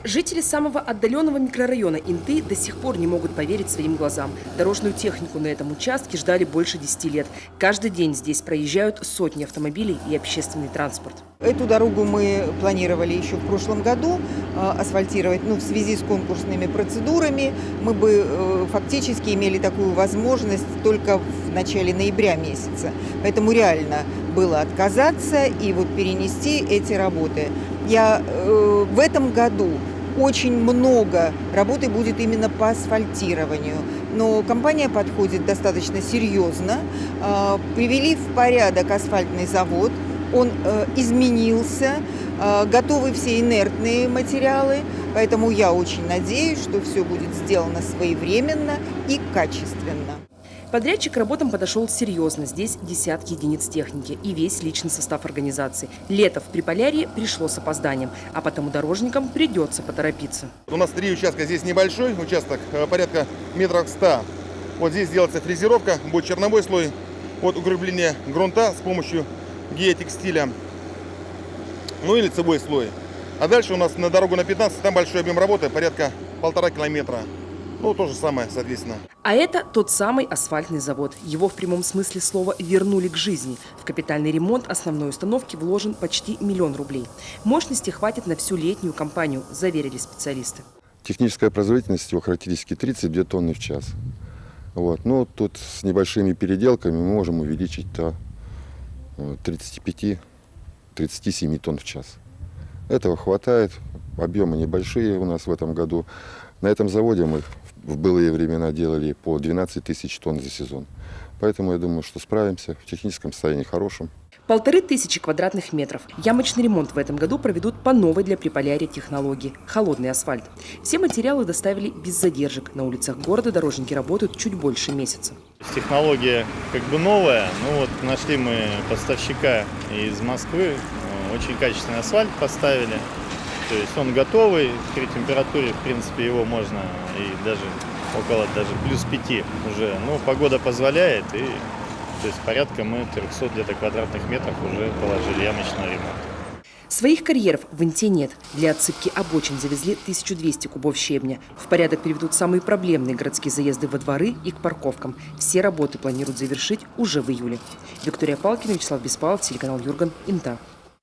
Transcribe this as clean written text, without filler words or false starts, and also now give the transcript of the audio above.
Жители самого отдаленного микрорайона Инты до сих пор не могут поверить своим глазам. Дорожную технику на этом участке ждали больше 10 лет. Каждый день здесь проезжают сотни автомобилей и общественный транспорт. Эту дорогу мы планировали еще в прошлом году асфальтировать, но в связи с конкурсными процедурами мы бы фактически имели такую возможность только в начале ноября месяца. Поэтому реально было отказаться и вот перенести эти работы. В этом году очень много работы будет именно по асфальтированию. Но компания подходит достаточно серьезно. Привели в порядок асфальтный завод. Он изменился, готовы все инертные материалы. Поэтому я очень надеюсь, что все будет сделано своевременно и качественно. Подрядчик к работам подошел серьезно. Здесь десятки единиц техники и весь личный состав организации. Лето в Приполярье пришло с опозданием, а потому дорожникам придется поторопиться. У нас 3 участка. Здесь небольшой участок, порядка метров 100. Вот здесь делается фрезеровка, будет черновой слой. Вот укрепление грунта с помощью геотекстиля, ну и лицевой слой. А дальше у нас на дорогу на 15, там большой объем работы, порядка 1,5 километра. Ну, то же самое, соответственно. А это тот самый асфальтный завод. Его в прямом смысле слова вернули к жизни. В капитальный ремонт основной установки вложен почти 1 000 000 рублей. Мощности хватит на всю летнюю кампанию, заверили специалисты. Техническая производительность его характеристики 32 тонны в час. Вот. Но тут с небольшими переделками мы можем увеличить до 35-37 тонн в час. Этого хватает, объемы небольшие у нас в этом году. На этом заводе мы в былые времена делали по 12 000 тонн за сезон. Поэтому я думаю, что справимся, в техническом состоянии хорошем. 1500 квадратных метров. Ямочный ремонт в этом году проведут по новой для Приполярья технологии – холодный асфальт. Все материалы доставили без задержек. На улицах города дорожники работают чуть больше месяца. Технология как бы новая. Ну вот нашли мы поставщика из Москвы. Очень качественный асфальт поставили. То есть он готовый, при температуре, в принципе, его можно и даже около плюс 5 уже. Но погода позволяет, и то есть порядка мы 300 где-то квадратных метров уже положили ямочный ремонт. Своих карьеров в Инте нет. Для отсыпки обочин завезли 1200 кубов щебня. В порядок приведут самые проблемные городские заезды во дворы и к парковкам. Все работы планируют завершить уже в июле. Виктория Палкина, Вячеслав Беспалов, телеканал Юрган, Инта.